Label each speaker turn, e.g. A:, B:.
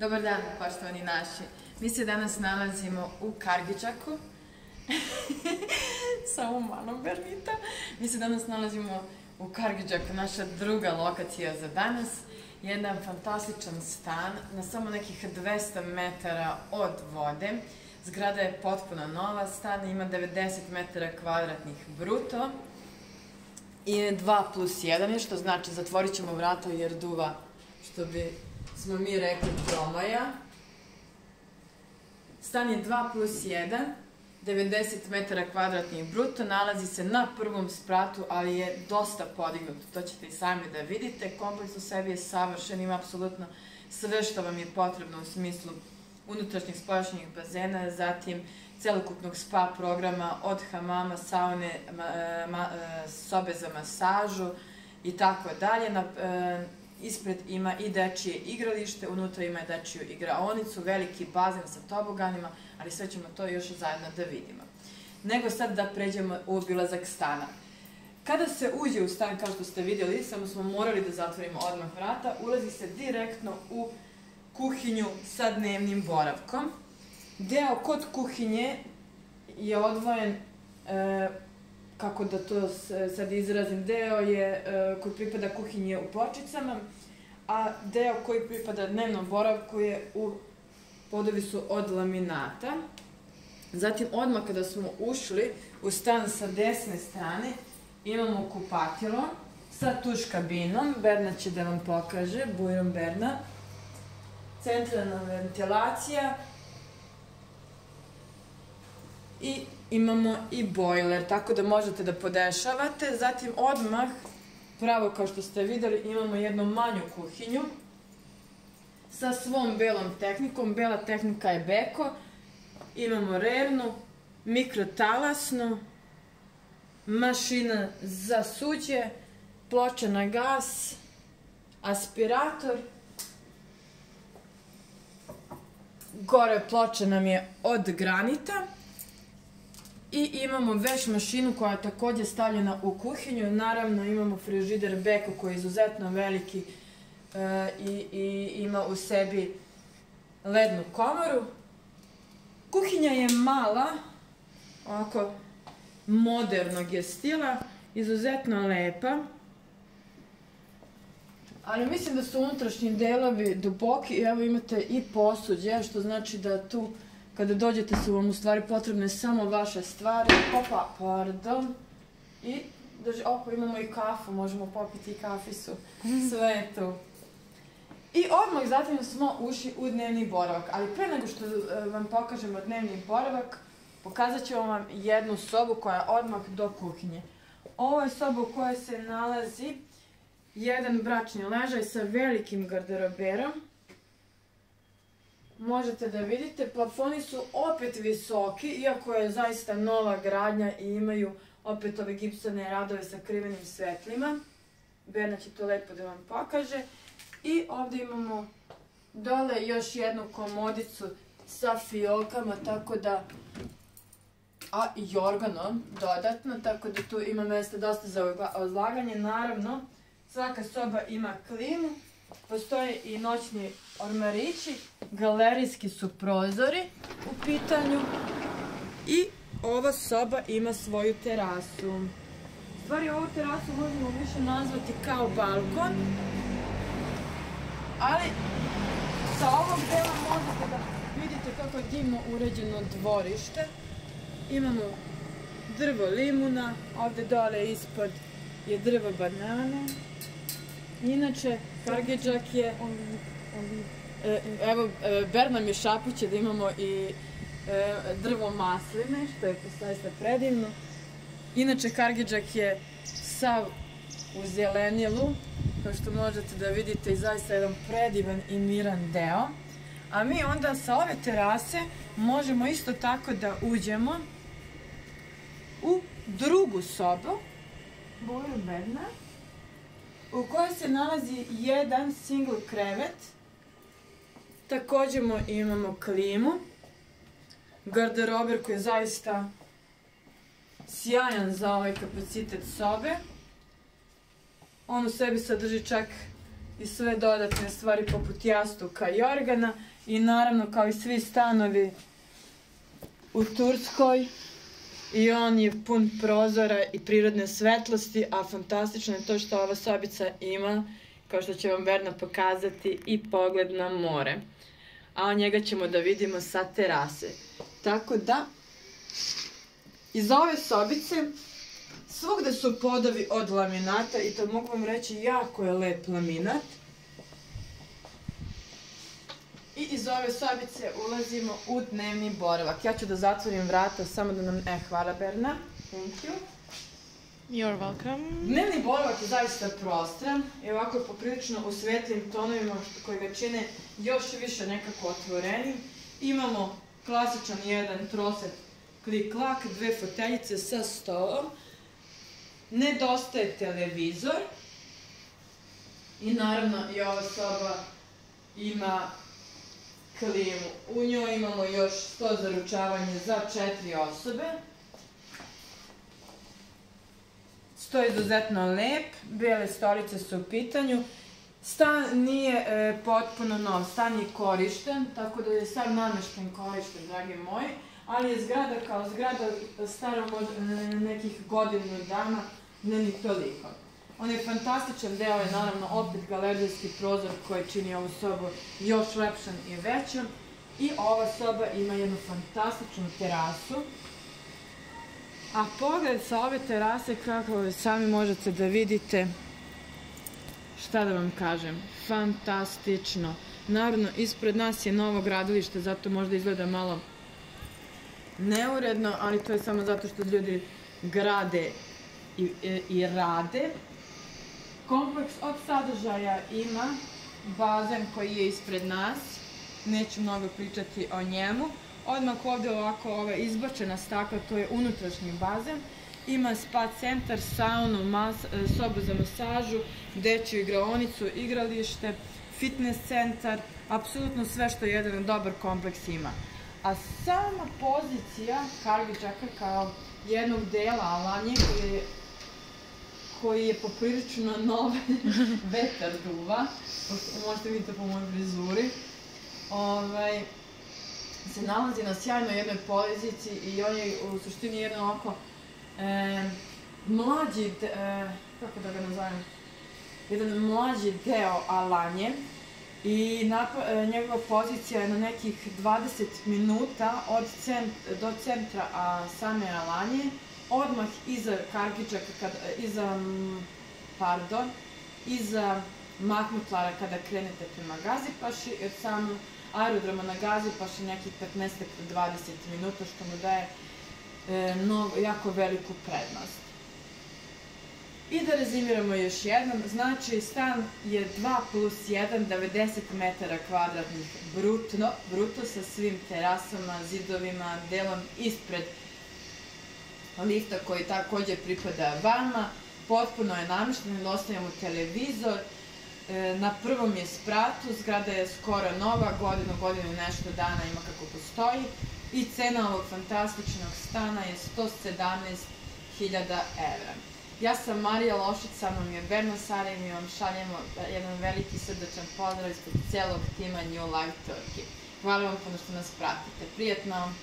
A: Dobar dan, poštovani naši. Mi se danas nalazimo u Kargidžaku. Samo malo Bernita. Mi se danas nalazimo u Kargidžaku, naša druga lokacija za danas. Jedan fantastičan stan na samo nekih 200 metara od vode. Zgrada je potpuno nova, stan ima 90 metara kvadratnih bruto. I 2+1 je, što znači zatvorit ćemo vrata jer duva, što bi smo mi rekli, promaja. Stan je 2+1, 90 metara kvadratnih bruto, nalazi se na prvom spratu, ali je dosta podignut, to ćete i sami da vidite. Kompleks u sebi je savršen, ima apsolutno sve što vam je potrebno u smislu unutrašnjih spoljašnjih bazena, zatim celokupnog spa programa, od hamama, saune, sobe za masažu i tako dalje. Ispred ima i dečije igralište, unutra ima i dečiju igraonicu, veliki bazen sa toboganima, ali sve ćemo to još zajedno da vidimo. Nego sad da pređemo u obilazak stana. Kada se uđe u stan, kao što ste vidjeli, samo smo morali da zatvorimo odmah vrata, ulazi se direktno u kuhinju sa dnevnim boravkom. Deo kod kuhinje je odvojen, kako da to sad izrazim, deo je koji pripada kuhinje u Pločicama, a deo koji pripada dnevnom boravku je u podovi su od laminata. Zatim, odmah kada smo ušli u stan sa desne strane, imamo kupatilo sa tuš kabinom. Berna će da vam pokaže, bujrom Berna. Centralna ventilacija. I imamo i bojler, tako da možete da podešavate. Zatim odmah, pravo kao što ste videli, imamo jednu manju kuhinju sa svom belom tehnikom. Bela tehnika je Beko. Imamo rernu, mikrotalasnu, mašina za suđe, ploča na gas, aspirator. Gore ploča nam je od granita. I imamo veš mašinu koja je također stavljena u kuhinju. Naravno imamo frižider Beko koji je izuzetno veliki i ima u sebi lednu komoru. Kuhinja je mala, ovako modernog je stila, izuzetno lepa. Ali mislim da su unutrašnji delovi duboki i evo imate i posuđe, što znači da tu kada dođete su vam u stvari potrebne samo vaše stvari. Opa, pardon. I imamo i kafu, možemo popiti i kafisu. Sve je tu. I odmah zatim smo ušli u dnevni boravak. Ali pre nego što vam pokažemo dnevni boravak, pokazat ću vam jednu sobu koja je odmah do kuhinje. Ovo je soba u kojoj se nalazi jedan bračni ležaj sa velikim garderoberom. Možete da vidite, plafoni su opet visoki, iako je zaista nova gradnja i imaju opet ove gipsane radove sa krivenim svetlima. Berna će to lepo da vam pokaže. I ovdje imamo dole još jednu komodicu sa fiokama, tako da, i organom dodatno, tako da tu ima mjesta dosta za odlaganje. Naravno, svaka soba ima klimu. Postoje i noćni ormarići, galerijski su prozori u pitanju i ova soba ima svoju terasu. U stvari ovu terasu možemo više nazvati kao balkon, ali sa ovog dela možete da vidite kako je divno uređeno dvorište. Imamo drvo limuna, ovdje dole ispod je drvo banane. Inače, Kargidžak je, evo, Berna mi šapuće da imamo i drvo masline, što je zaista predivno. Inače, Kargidžak je sav u zelenilu, kao što možete da vidite, i zaista jedan predivan i miran deo. A mi onda sa ove terase možemo isto tako da uđemo u drugu sobu, boju Berna, u kojoj se nalazi jedan single krevet. Također imamo klimu, garderober koji je zaista sjajan za ovaj kapacitet sobe. On u sebi sadrži čak i sve dodatne stvari poput jastuka i organa I naravno, kao i svi stanovi u Turskoj, i on je pun prozora i prirodne svetlosti, a fantastično je to što ova sobica ima, kao što će vam Berna pokazati, i pogled na more. A njega ćemo da vidimo sa terase. Tako da, iz ove sobice svugde su podovi od laminata i to mogu vam reći, jako je lep laminat. I iz ove sobice ulazimo u dnevni boravak. Ja ću da zatvorim vrata, samo da nam... hvala Berna. Thank you.
B: You're welcome.
A: Dnevni boravak je zaista prostran i ovako je poprilično u svetlim tonovima koji ga čine još više nekako otvorenim. Imamo klasičan jedan troset klik-klak, dve foteljice sa stolom. Nedostaje televizor. I naravno i ova soba ima klimu. U njoj imamo još sto za ručavanje za 4 osobe. Sto je izuzetno lep, bele stolice su u pitanju. Stan nije potpuno nov, stan je korišten, tako da je sam namešten korišten, dragi moji, ali je zgrada kao zgrada stara nekih godinu dana, ne ni toliko. On je fantastičan, deo je naravno opet galerijski prozor koji čini ovu sobu još lepšom i većom. I ova soba ima jednu fantastičnu terasu. A pogled sa ove terase, kako sami možete da vidite, šta da vam kažem, fantastično. Naravno, ispred nas je novo gradilište, zato možda izgleda malo neuredno, ali to je samo zato što ljudi grade i rade. Kompleks od sadržaja ima bazen koji je ispred nas, neću mnogo pričati o njemu. Odmah ovde ovako izbačena stakla, to je unutrašnji bazen. Ima spa centar, saunu, sobu za masažu, dečju igraonicu, igralište, fitness centar, apsolutno sve što jedan dobar kompleks ima. A sama pozicija Kargidžaka kao jednog dela Alanje koji je poprilično nov, vetar duva, možete vidjeti po mojoj frizuri, se nalazi na sjajnoj jednoj poziciji i on je u suštini jedan ovako mlađi, kako da ga nazovem, jedan mlađi deo Alanje i njegova pozicija je na nekih 20 minuta do centra same Alanje, odmah iza Kargidžaka, iza Mahmutlara kada krenete prema Gazipaši, od samog aerodroma na Gazipaši nekih 15-20 minuta, što mu daje jako veliku prednost. I da rezimiramo još jednom, znači stan je 2+1, 90 metara kvadratnih bruto sa svim terasama, zidovima, delom ispred lifta koji takođe pripada vama. Potpuno je namešten, nedostaje mu televizor. Na prvom je spratu, zgrada je skoro nova, godinu i nešto dana ima kako postoji. I cena ovog fantastičnog stana je 117.000 evra. Ja sam Marija Lošić, sa mnom je Berna Sara i mi vam šaljemo jedan veliki srdačan pozdrav ispred celog tima New Life Turkey. Hvala vam puno što nas pratite. Prijetno!